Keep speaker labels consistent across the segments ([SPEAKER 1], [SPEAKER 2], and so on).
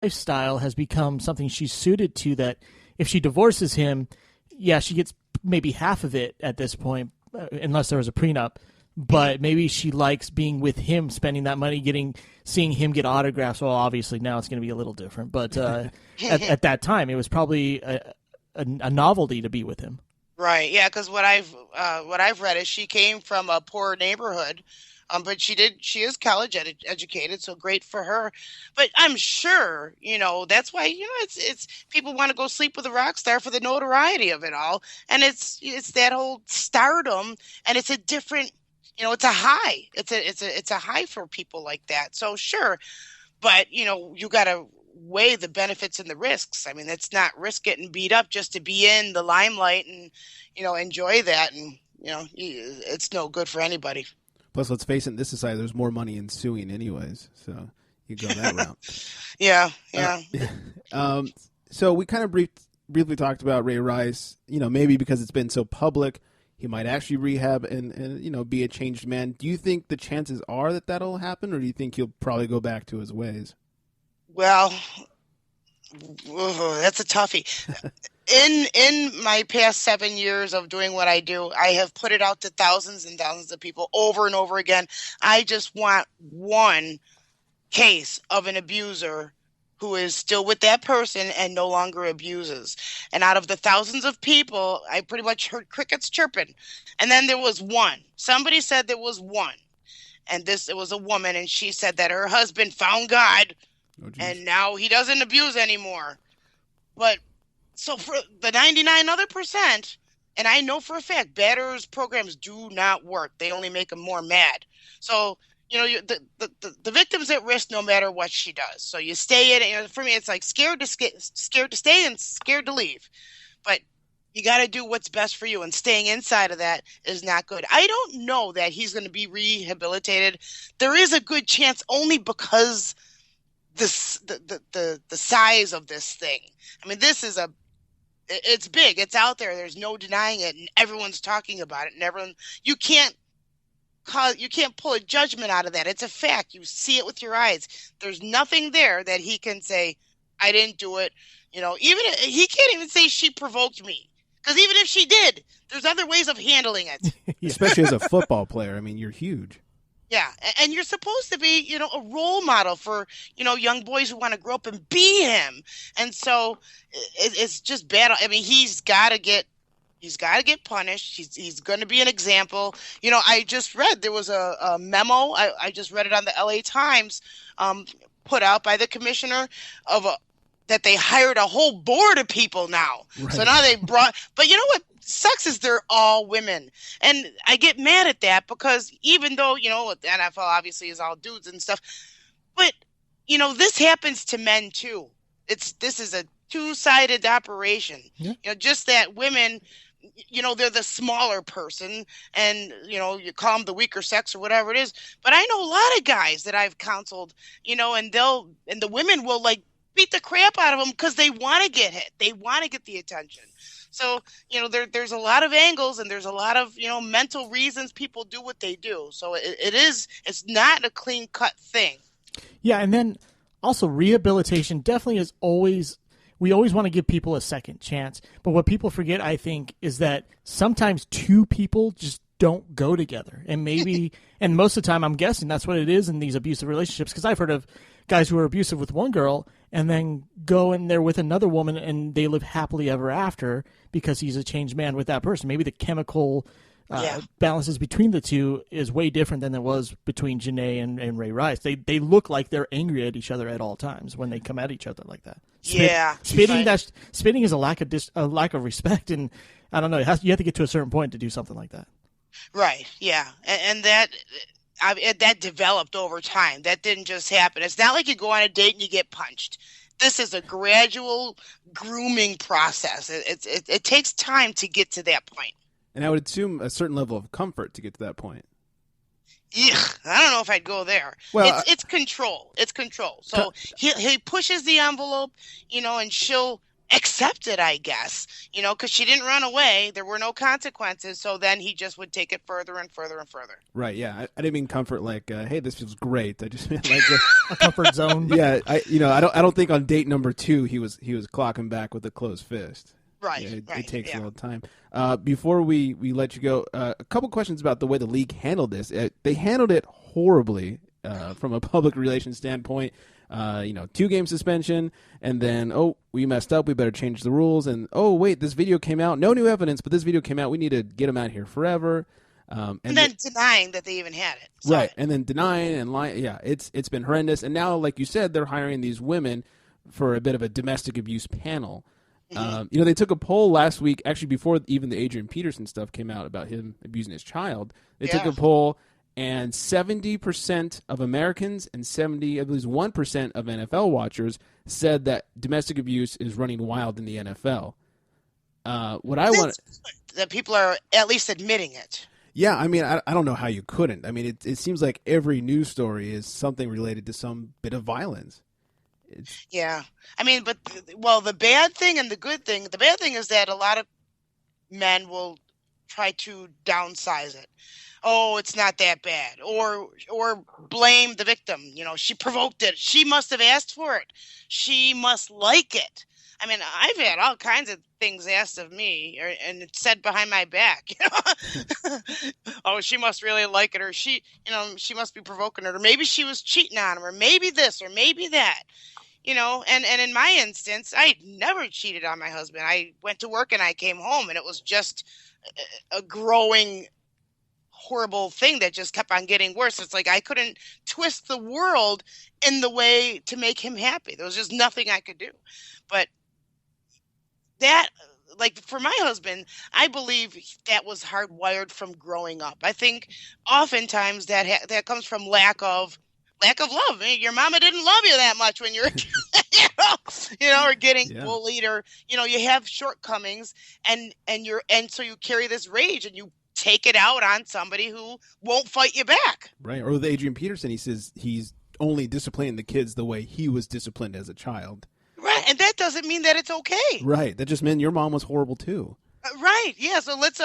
[SPEAKER 1] lifestyle has become something she's suited to, that if she divorces him, yeah, she gets maybe half of it at this point, unless there was a prenup. But maybe she likes being with him, spending that money, seeing him get autographs. Well, obviously now it's going to be a little different, but at that time it was probably a novelty to be with him.
[SPEAKER 2] Right. Yeah. Because what I've read is she came from a poor neighborhood, but she is college educated, so great for her. But I'm sure, that's why, it's people want to go sleep with a rock star for the notoriety of it all, and it's that whole stardom, and it's a different, it's a high. It's a high for people like that. So sure, but you got to weigh the benefits and the risks. I mean, it's not risk getting beat up just to be in the limelight and enjoy that, and it's no good for anybody.
[SPEAKER 3] Plus, let's face it, in this society, there's more money in suing anyways, so you go that route.
[SPEAKER 2] Yeah.
[SPEAKER 3] So we kind of briefly talked about Ray Rice. Maybe because it's been so public, he might actually rehab and be a changed man. Do you think the chances are that that'll happen, or do you think he'll probably go back to his ways?
[SPEAKER 2] Well, that's a toughie. In my past 7 years of doing what I do, I have put it out to thousands and thousands of people over and over again. I just want one case of an abuser who is still with that person and no longer abuses. And out of the thousands of people, I pretty much heard crickets chirping. And then there was one. Somebody said there was one. And it was a woman, and she said that her husband found God, and now he doesn't abuse anymore. But so for the 99 other percent, and I know for a fact, batterers programs do not work. They only make them more mad. So, the victim's at risk no matter what she does. So you stay in it. For me, it's like scared to stay and scared to leave. But you got to do what's best for you, and staying inside of that is not good. I don't know that he's going to be rehabilitated. There is a good chance, only because the size of this thing. I mean, it's big. It's out there. There's no denying it, and everyone's talking about it. And you can't pull a judgment out of that. It's a fact. You see it with your eyes. There's nothing there that he can say, I didn't do it. Even he can't even say she provoked me, because even if she did, there's other ways of handling it.
[SPEAKER 3] Especially as a football player. I mean, you're huge.
[SPEAKER 2] Yeah, and you're supposed to be, a role model for, young boys who want to grow up and be him. And so it's just bad. I mean, he's got to get punished. He's going to be an example. I just read there was a memo. I just read it on the LA Times, put out by the commissioner that they hired a whole board of people now. Right. So now but you know what sucks is they're all women. And I get mad at that, because even though, the NFL obviously is all dudes and stuff, but, this happens to men too. This is a two-sided operation. Yeah. Just that women, they're the smaller person, and, you call them the weaker sex or whatever it is. But I know a lot of guys that I've counseled, and the women will beat the crap out of them because they want to get hit. They want to get the attention. So, there's a lot of angles, and there's a lot of, mental reasons people do what they do. So it's not a clean cut thing.
[SPEAKER 1] Yeah. And then also rehabilitation definitely is we always want to give people a second chance. But what people forget, I think, is that sometimes two people just don't go together. And maybe, and most of the time I'm guessing that's what it is in these abusive relationships. Because I've heard of guys who are abusive with one girl and then go in there with another woman and they live happily ever after because he's a changed man with that person. Maybe the chemical balances between the two is way different than it was between Janae and Ray Rice. They look like they're angry at each other at all times when they come at each other like that. Spitting is a lack of respect, and I don't know. You have to get to a certain point to do something like that.
[SPEAKER 2] Right. Yeah, and that developed over time. That didn't just happen. It's not like you go on a date and you get punched. This is a gradual grooming process. It takes time to get to that point.
[SPEAKER 3] And I would assume a certain level of comfort to get to that point.
[SPEAKER 2] Yeah, I don't know if I'd go there. Well, it's control. It's control. So he pushes the envelope, and she'll accept it, I guess, because she didn't run away. There were no consequences. So then he just would take it further and further and further.
[SPEAKER 3] Right. Yeah. I didn't mean comfort like, hey, this feels great. I just meant like,
[SPEAKER 1] A comfort zone.
[SPEAKER 3] yeah. I don't think on date number 2 he was clocking back with a closed fist.
[SPEAKER 2] Right.
[SPEAKER 3] Yeah,
[SPEAKER 2] right.
[SPEAKER 3] it takes a
[SPEAKER 2] yeah.
[SPEAKER 3] little time. Before we let you go, a couple questions about the way the league handled this. They handled it horribly from a public relations standpoint. 2-game suspension, and then, oh, we messed up, we better change the rules, and, oh, wait, this video came out, no new evidence, but this video came out, we need to get them out here forever.
[SPEAKER 2] And then denying that they even had it.
[SPEAKER 3] Right, and then denying and lying. Yeah, it's been horrendous. And now, like you said, they're hiring these women for a bit of a domestic abuse panel.
[SPEAKER 2] Mm-hmm.
[SPEAKER 3] They took a poll last week, actually before even the Adrian Peterson stuff came out about him abusing his child. They took a poll, and 70% of Americans and 1% of NFL watchers said that domestic abuse is running wild in the NFL. What I want
[SPEAKER 2] that people are at least admitting it.
[SPEAKER 3] Yeah, I mean, I don't know how you couldn't. I mean, it seems like every news story is something related to some bit of violence.
[SPEAKER 2] Yeah. I mean, but, the bad thing and the good thing, the bad thing is that a lot of men will try to downsize it. Oh, it's not that bad. Or blame the victim. She provoked it. She must have asked for it. She must like it. I mean, I've had all kinds of things asked of me, and it's said behind my back. Oh, she must really like it, or she must be provoking it, or maybe she was cheating on him, or maybe this, or maybe that. And in my instance, I never cheated on my husband. I went to work and I came home, and it was just a growing horrible thing that just kept on getting worse. It's like I couldn't twist the world in the way to make him happy. There was just nothing I could do. But that, like, for my husband, I believe that was hardwired from growing up. I think oftentimes that comes from lack of love. I mean, your mama didn't love you that much when you were, or getting bullied, or you have shortcomings, and so you carry this rage and you take it out on somebody who won't fight you back.
[SPEAKER 3] Right. Or with Adrian Peterson, he says he's only disciplining the kids the way he was disciplined as a child.
[SPEAKER 2] Right, and that doesn't mean that it's okay.
[SPEAKER 3] Right, that just meant your mom was horrible too.
[SPEAKER 2] Right, yeah. So let's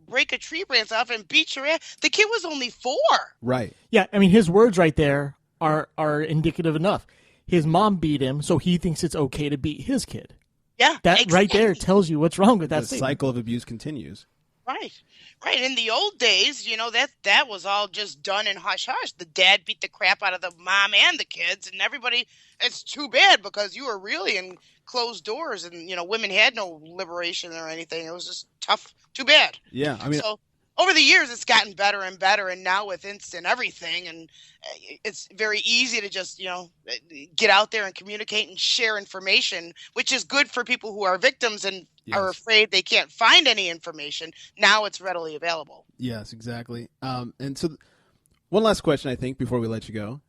[SPEAKER 2] break a tree branch off and beat your ass. The kid was only 4.
[SPEAKER 3] Right.
[SPEAKER 1] Yeah, I mean, his words right there are indicative enough. His mom beat him, so he thinks it's okay to beat his kid.
[SPEAKER 2] Yeah,
[SPEAKER 1] that
[SPEAKER 2] exactly.
[SPEAKER 1] Right there tells you what's wrong with that.
[SPEAKER 3] The cycle of abuse continues.
[SPEAKER 2] Right. In the old days, that was all just done in hush hush. The dad beat the crap out of the mom and the kids, and everybody. It's too bad because you were really in closed doors, and women had no liberation or anything. It was just tough. Too bad.
[SPEAKER 3] Yeah, I mean.
[SPEAKER 2] So over the years, it's gotten better and better, and now with instant everything, and it's very easy to just get out there and communicate and share information, which is good for people who are victims and are afraid they can't find any information. Now it's readily available.
[SPEAKER 3] Yes, exactly. And so one last question, I think, before we let you go.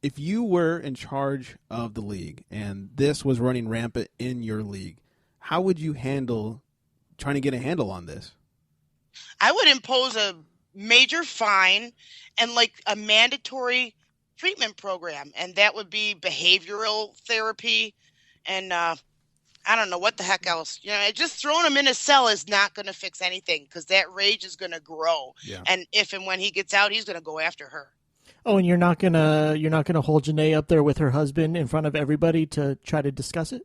[SPEAKER 3] If you were in charge of the league and this was running rampant in your league, how would you handle trying to get a handle on this?
[SPEAKER 2] I would impose a major fine and like a mandatory treatment program. And that would be behavioral therapy and I don't know what the heck else. Just throwing him in a cell is not going to fix anything because that rage is going to grow.
[SPEAKER 3] Yeah.
[SPEAKER 2] And if and when he gets out, he's going to go after her.
[SPEAKER 1] Oh, and you're not gonna hold Janae up there with her husband in front of everybody to try to discuss it?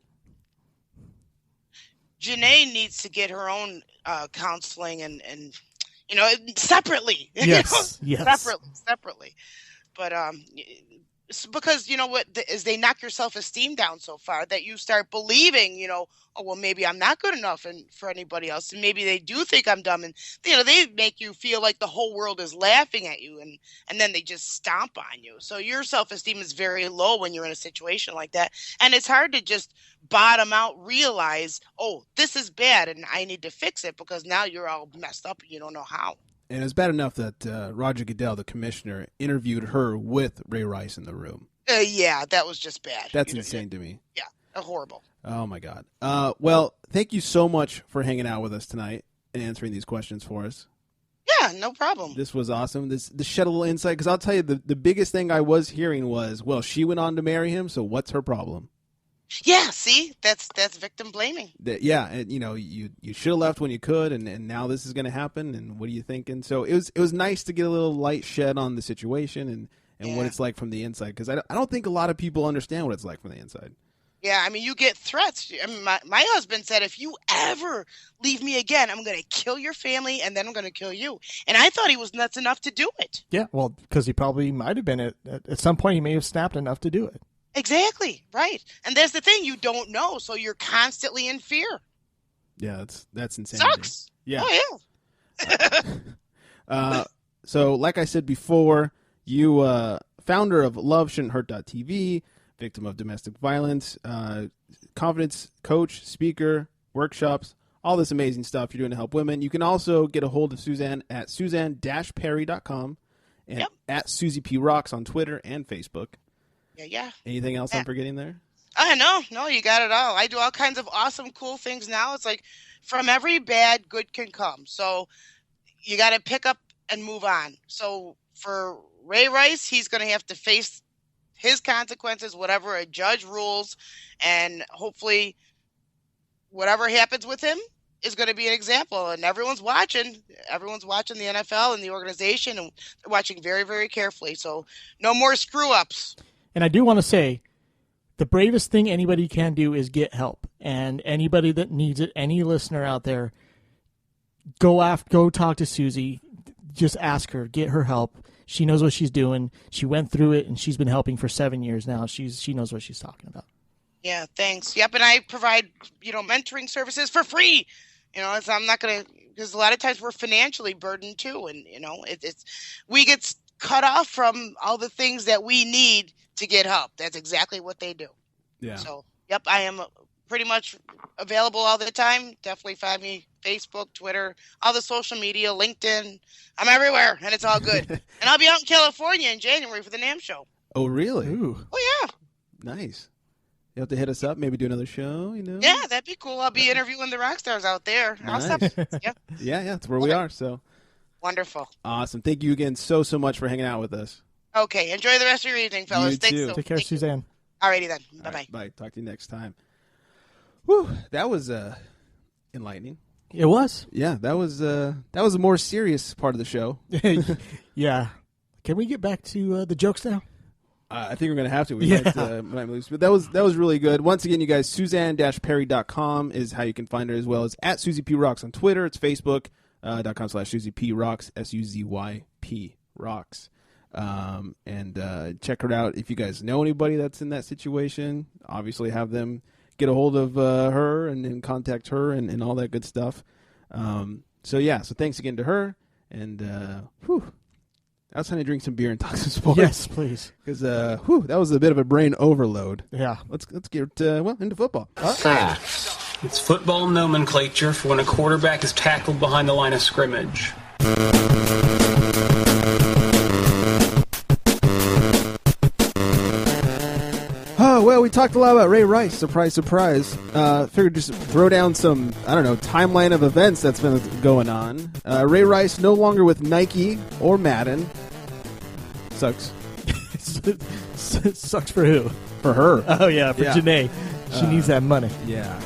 [SPEAKER 2] Janae needs to get her own counseling and separately.
[SPEAKER 1] Yes, yes.
[SPEAKER 2] Separately. But because what is they knock your self-esteem down so far that you start believing, oh well, maybe I'm not good enough for anybody else, and maybe they do think I'm dumb, and they make you feel like the whole world is laughing at you, and then they just stomp on you. So your self-esteem is very low when you're in a situation like that, and it's hard to just bottom out, realize, oh, this is bad, and I need to fix it because now you're all messed up and you don't know how.
[SPEAKER 3] And it's bad enough that Roger Goodell, the commissioner, interviewed her with Ray Rice in the room.
[SPEAKER 2] Yeah, that was just bad.
[SPEAKER 3] That's insane to me.
[SPEAKER 2] Yeah, horrible.
[SPEAKER 3] Oh, my God. Well, thank you so much for hanging out with us tonight and answering these questions for us.
[SPEAKER 2] Yeah, no problem.
[SPEAKER 3] This was awesome. This shed a little insight, because I'll tell you, the biggest thing I was hearing was, well, she went on to marry him, so what's her problem?
[SPEAKER 2] Yeah, see, that's victim blaming.
[SPEAKER 3] Yeah, and you should have left when you could, and now this is going to happen. And what are you thinking? So it was nice to get a little light shed on the situation and what it's like from the inside, because I don't think a lot of people understand what it's like from the inside.
[SPEAKER 2] Yeah, I mean, you get threats. I mean, my husband said, if you ever leave me again, I'm going to kill your family, and then I'm going to kill you. And I thought he was nuts enough to do it.
[SPEAKER 1] Yeah, well, because he probably might have been at some point. He may have snapped enough to do it.
[SPEAKER 2] Exactly, right. And that's the thing, you don't know, so you're constantly in fear.
[SPEAKER 3] Yeah, that's insane.
[SPEAKER 2] Sucks.
[SPEAKER 3] Yeah.
[SPEAKER 2] Oh, yeah.
[SPEAKER 3] So, like I said before, you founder of LoveShouldn'tHurt.tv, victim of domestic violence, confidence coach, speaker, workshops, all this amazing stuff you're doing to help women. You can also get a hold of Suzanne at suzanne-perry.com and at Susie P. Rocks on Twitter and Facebook.
[SPEAKER 2] Yeah.
[SPEAKER 3] Anything else I'm forgetting there?
[SPEAKER 2] No, you got it all. I do all kinds of awesome, cool things now. It's like from every bad, good can come. So you got to pick up and move on. So for Ray Rice, he's going to have to face his consequences, whatever a judge rules, and hopefully whatever happens with him is going to be an example. And everyone's watching. Everyone's watching the NFL and the organization, and they're watching very, very carefully. So no more screw-ups. And
[SPEAKER 1] I do want to say, the bravest thing anybody can do is get help. And anybody that needs it, any listener out there, go talk to Susie. Just ask her, get her help. She knows what she's doing. She went through it, and she's been helping for 7 years now. She knows what she's talking about.
[SPEAKER 2] Yeah, thanks. Yep, and I provide, mentoring services for free. So I'm not going to, because a lot of times we're financially burdened too. And, we get cut off from all the things that we need to get help. That's exactly what they do.
[SPEAKER 3] Yeah.
[SPEAKER 2] So, yep, I am pretty much available all the time. Definitely find me Facebook, Twitter, all the social media, LinkedIn. I'm everywhere, and it's all good. And I'll be out in California in January for the NAMM show.
[SPEAKER 3] Oh, really?
[SPEAKER 1] Ooh.
[SPEAKER 2] Oh, yeah.
[SPEAKER 3] Nice. You have to hit us up, maybe do another show,
[SPEAKER 2] Yeah, that'd be cool. I'll be interviewing the rock stars out there.
[SPEAKER 3] Nice.
[SPEAKER 2] Yeah.
[SPEAKER 3] Yeah, that's where we are. So
[SPEAKER 2] wonderful.
[SPEAKER 3] Awesome. Thank you again so much for hanging out with us.
[SPEAKER 2] Okay. Enjoy the rest of your evening, fellas.
[SPEAKER 3] You too.
[SPEAKER 1] Take care, Suzanne.
[SPEAKER 2] Alrighty then. Bye-bye.
[SPEAKER 3] Right, bye. Talk to you next time. Whew, that was enlightening.
[SPEAKER 1] It was.
[SPEAKER 3] Yeah, that was a more serious part of the show.
[SPEAKER 1] Yeah. Can we get back to the jokes now?
[SPEAKER 3] I think we're going to have to. We might lose. But that was really good. Once again, you guys, Suzanne-Perry.com is how you can find her, as well as at Susie P. Rocks on Twitter. It's Facebook.com/Susie P. Rocks, SUZYP Rocks. And check her out. If you guys know anybody that's in that situation, obviously have them get a hold of her and contact her and all that good stuff. So thanks again to her. And I was trying to drink some beer and talk some sports.
[SPEAKER 1] Yes, please.
[SPEAKER 3] Because that was a bit of a brain overload.
[SPEAKER 1] Yeah.
[SPEAKER 3] Let's get into football.
[SPEAKER 4] Facts. It's football nomenclature for when a quarterback is tackled behind the line of scrimmage.
[SPEAKER 3] Oh, well, we talked a lot about Ray Rice. Surprise, surprise. Figured just throw down some, timeline of events that's been going on. Ray Rice no longer with Nike or Madden. Sucks.
[SPEAKER 1] Sucks for who?
[SPEAKER 3] For her.
[SPEAKER 1] Oh, yeah, for Janae. She needs that money.
[SPEAKER 3] Yeah.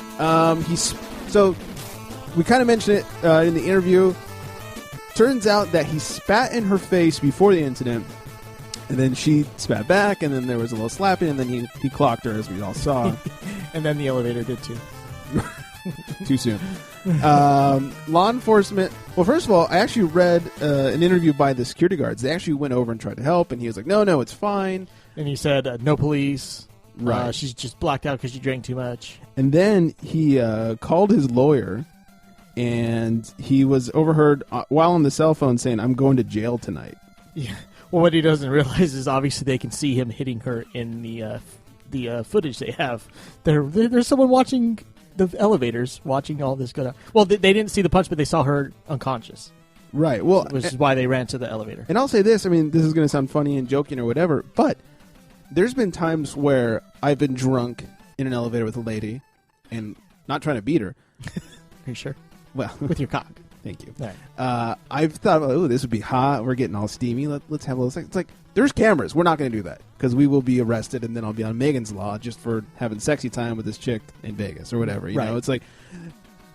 [SPEAKER 3] So we kind of mentioned it in the interview. Turns out that he spat in her face before the incident. And then she spat back, and then there was a little slapping, and then he clocked her, as we all saw.
[SPEAKER 1] And then the elevator did, too.
[SPEAKER 3] Too soon. Law enforcement... Well, first of all, I actually read an interview by the security guards. They actually went over and tried to help, and he was like, no, it's fine.
[SPEAKER 1] And he said, no police.
[SPEAKER 3] Right.
[SPEAKER 1] She's just blacked out because she drank too much.
[SPEAKER 3] And then he called his lawyer, and he was overheard while on the cell phone saying, I'm going to jail tonight.
[SPEAKER 1] Yeah. Well, what he doesn't realize is obviously they can see him hitting her in the footage they have. There's someone watching the elevators, watching all this go down. Well, they didn't see the punch, but they saw her unconscious.
[SPEAKER 3] Right. Well,
[SPEAKER 1] which is why they ran to the elevator.
[SPEAKER 3] And I'll say this. I mean, this is going to sound funny and joking or whatever, but there's been times where I've been drunk in an elevator with a lady and not trying to beat her.
[SPEAKER 1] Are you sure?
[SPEAKER 3] Well,
[SPEAKER 1] with your cock.
[SPEAKER 3] Thank you.
[SPEAKER 1] Right.
[SPEAKER 3] I've thought, oh, this would be hot. We're getting all steamy. Let's have a little sex. It's like, there's cameras. We're not going to do that because we will be arrested, and then I'll be on Megan's Law just for having sexy time with this chick in Vegas or whatever. You know, it's like,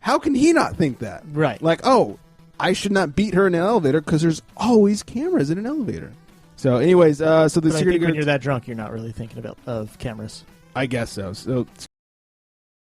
[SPEAKER 3] how can he not think that?
[SPEAKER 1] Right.
[SPEAKER 3] Like, oh, I should not beat her in an elevator because there's always cameras in an elevator. So, anyways, so the
[SPEAKER 1] But I
[SPEAKER 3] security
[SPEAKER 1] think when
[SPEAKER 3] guard,
[SPEAKER 1] you're that drunk, you're not really thinking of cameras.
[SPEAKER 3] I guess so. So